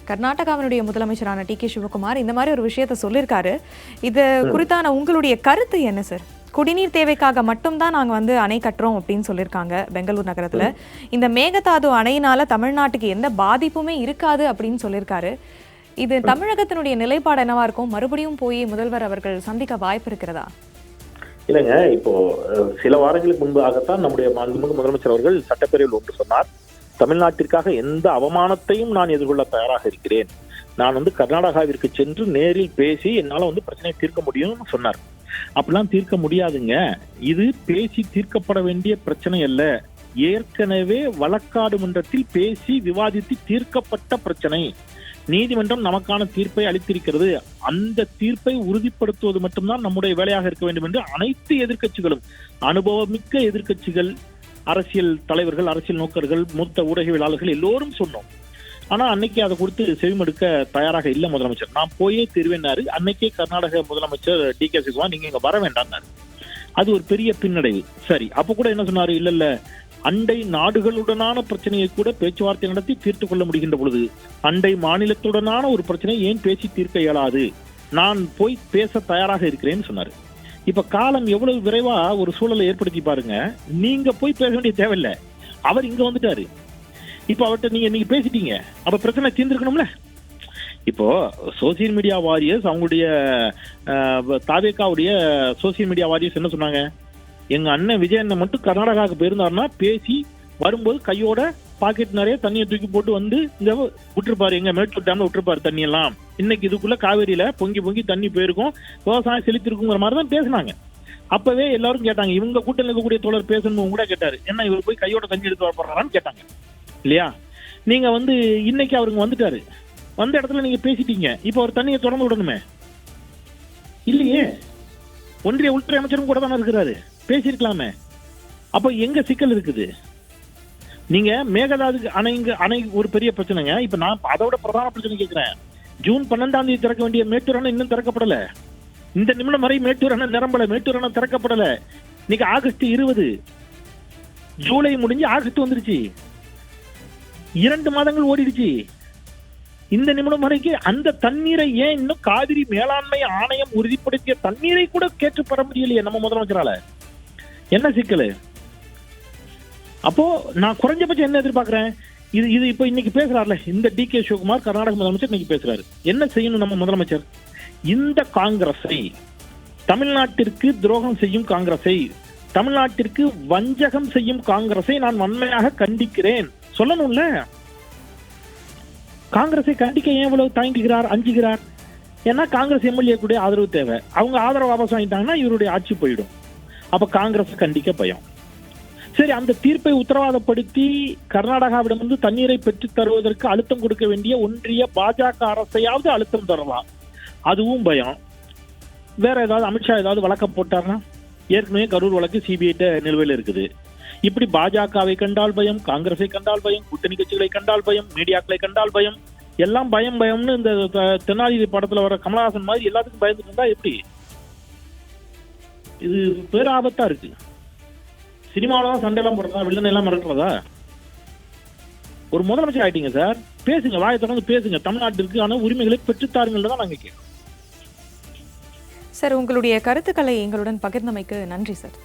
கர்நாடகாவினுடைய முதலமைச்சரான DK. Sivakumar இந்த மாதிரி ஒரு விஷயத்த சொல்லியிருக்காரு. இது குறித்தான உங்களுடைய கருத்து என்ன சார்? குடிநீர் தேவைக்காக மட்டும்தான் நாங்க அணை கட்டுறோம் அப்படின்னு சொல்லியிருக்காங்க பெங்களூர் நகரத்துல. இந்த மேகதாது அணையினால தமிழ்நாட்டுக்கு எந்த பாதிப்புமே இருக்காது அப்படின்னு சொல்லியிருக்காரு. இது தமிழகத்தினுடைய நிலைப்பாடு என்னவா இருக்கும்? மறுபடியும் போய் முதல்வர் அவர்கள் சந்திக்க வாய்ப்பு இருக்கிறதா? இல்லைங்க, இப்போ சில வாரங்களுக்கு முன்பாகத்தான் நம்முடைய மாண்புமிகு முதலமைச்சர் அவர்கள் சட்டப்பேரவையில் ஒன்று சொன்னார். தமிழ்நாட்டிற்காக எந்த அவமானத்தையும் நான் எதிர்கொள்ள தயாராக இருக்கிறேன். நான் கர்நாடகாவிற்கு சென்று நேரில் பேசி என்னால பிரச்சனையை தீர்க்க முடியும்னு சொன்னார். அப்படிலாம் தீர்க்க முடியாதுங்க. இது பேசி தீர்க்கப்பட வேண்டிய பிரச்சனை அல்ல. ஏற்கனவே வழக்காடு மன்றத்தில் பேசி விவாதித்து தீர்க்கப்பட்ட பிரச்சனை. நீதிமன்றம் நமக்கான தீர்ப்பை அளித்திருக்கிறது. அந்த தீர்ப்பை உறுதிப்படுத்துவது மட்டும்தான் நம்முடைய வேலையாக இருக்க வேண்டும் என்று அனைத்து எதிர்க்கட்சிகளும், அனுபவமிக்க எதிர்க்கட்சிகள், அரசியல் தலைவர்கள், அரசியல் நோக்கர்கள், மூத்த ஊடகவியலாளர்கள் எல்லோரும் சொன்னோம். ஆனா அன்னைக்கு அதை கொடுத்து செவிமடுக்க தயாராக இல்ல முதலமைச்சர். நான் போயே தீர்வேன்னாரு. அன்னைக்கே கர்நாடக முதலமைச்சர் டி.கே. சிவகுமார் நீங்க இங்க வர வேண்டாம்னாரு. அது ஒரு பெரிய பின்னடைவு. சரி, அப்ப கூட என்ன சொன்னாரு? இல்ல அண்டை நாடுகளுடனான பிரச்சனையை கூட பேச்சுவார்த்தை நடத்தி தீர்த்து கொள்ள முடிகின்ற பொழுது அண்டை மாநிலத்துடனான ஒரு பிரச்சனையை ஏன் பேசி தீர்க்க இயலாது? நான் போய் பேச தயாராக இருக்கிறேன்னு சொன்னாரு. இப்ப காலம் எவ்வளவு விரைவா ஒரு சூழலை ஏற்படுத்தி பாருங்க. நீங்க போய் பேச வேண்டிய தேவையில்லை, அவர் இங்க வந்துட்டாரு. இப்ப அவர்கிட்ட நீங்க பேசிட்டீங்க, அப்ப பிரச்சனை தீர்ந்திருக்கணும்ல. இப்போ சோசியல் மீடியா வாரியர்ஸ், அவங்களுடைய தாவேகாவுடைய சோசியல் மீடியா வாரியர்ஸ் என்ன சொன்னாங்க? எங்க அண்ணன் விஜயண்ணன் மட்டும் கர்நாடகாவுக்கு போயிருந்தாருன்னா பேசி வரும்போது கையோட பாக்கெட் நிறைய தண்ணியை தூக்கி போட்டு இங்க விட்டுருப்பாரு, எங்க மேட்டூர் டேம்ல விட்டுருப்பாரு தண்ணி எல்லாம். இன்னைக்கு இதுக்குள்ள காவேரியில பொங்கி பொங்கி தண்ணி போயிருக்கும், விவசாயம் செழித்திருக்குங்கிற மாதிரி தான் பேசினாங்க. அப்பவே எல்லாரும் கேட்டாங்க, இவங்க கூட்டத்தில் இருக்கக்கூடிய தோழர் பேசணும் கூட கேட்டாரு, என்ன இவர் போய் கையோட தண்ணி எடுத்து வரப்படுறாரான்னு கேட்டாங்க இல்லையா? நீங்க இன்னைக்கு அவருங்க வந்துட்டாரு, வந்த இடத்துல நீங்க பேசிட்டீங்க. இப்ப அவர் தண்ணியை தொடர்ந்து விடணுமே இல்லையே? ஒன்றிய உள்துறை அமைச்சரும் கூட தானே இருக்கிறாரு, பேசியிருக்கலாமே. அப்ப எங்க சிக்கல் இருக்குது? நீங்க மேகதாது அணை ஒரு பெரிய பிரச்சனைங்க. இப்ப நான் அதோட பிரதான பிரச்சனை கேட்கிறேன். ஜூன் 12 திறக்க வேண்டிய மேட்டூர் அணை இன்னும் திறக்கப்படல. இந்த நிமிடம் வரை மேட்டூர் அணை நிரம்பல, மேட்டூர் அணை திறக்கப்படல. இன்னைக்கு ஆகஸ்ட் 20, ஜூலை முடிஞ்சு ஆகஸ்ட் வந்துருச்சு. 2 மாதங்கள் ஓடிடுச்சு. இந்த நிமிடம் வரைக்கும் அந்த தண்ணீரை ஏன் இன்னும் காவிரி மேலாண்மை ஆணையம் உறுதிப்படுத்திய தண்ணீரை கூட கேட்டு பெற முடியலையே நம்ம முதலமைச்சரால? என்ன சிக்கல்? அப்போ நான் குறைஞ்சபட்சம் என்ன எதிர்பார்க்கிறேன்? இது இப்ப இன்னைக்கு பேசுறாருல இந்த டி.கே. சிவகுமார், கர்நாடக முதலமைச்சர் இன்னைக்கு பேசுறாரு. என்ன செய்யணும் நம்ம முதலமைச்சர்? இந்த காங்கிரஸை, தமிழ்நாட்டிற்கு துரோகம் செய்யும் காங்கிரஸை, தமிழ்நாட்டிற்கு வஞ்சகம் செய்யும் காங்கிரஸை நான் வன்மையாக கண்டிக்கிறேன் சொல்லணும்ல. காங்கிரஸை கண்டிக்க ஏன் இவ்வளவு தயங்குகிறார், அஞ்சுகிறார்? ஏன்னா காங்கிரஸ் எம்எல்ஏ கூட ஆதரவு தேவை. அவங்க ஆதரவு வாபஸ் வாங்கிட்டாங்கன்னா இவருடைய ஆட்சி போயிடும். அப்ப காங்கிரஸ் கண்டிக்க பயம். சரி, அந்த தீர்ப்பை உத்தரவாதப்படுத்தி கர்நாடகாவிடமிருந்து தண்ணீரை பெற்றுத் தருவதற்கு அழுத்தம் கொடுக்க வேண்டிய ஒன்றிய பாஜக அரசையாவது அழுத்தம் தரலாம், அதுவும் பயம். வேற ஏதாவது அமித்ஷா ஏதாவது வழக்க போட்டார்னா, ஏற்கனவே கரூர் வழக்கு சிபிஐ நிலுவையில் இருக்குது. இப்படி பாஜகவை கண்டால் பயம், காங்கிரஸை கண்டால் பயம், கூட்டணி கட்சிகளை கண்டால் பயம், மீடியாக்களை கண்டால் பயம், எல்லாம் பயம் பயம்னு இந்த தென்னாலி படத்துல வர கமலஹாசன் மாதிரி எல்லாத்துக்கும் பயந்துட்டு இருந்தா எப்படி? இது பேராபத்தா இருக்கு. சினிமாவில்தான் சண்டை எல்லாம் போடுறதா, வில்லனை எல்லாம் மிரட்டுறதா? ஒரு முதலமைச்சர் ஆயிட்டீங்க சார், பேசுங்க, வாயை தொடர்ந்து பேசுங்க. தமிழ்நாட்டிற்கு ஆன உரிமைகளை பெற்றுத்தாருங்கள் தான் நாங்க கேட்கிறோம். சார், உங்களுடைய கருத்துக்களை எங்களுடன் பகிர்ந்தமைக்கு நன்றி சார்.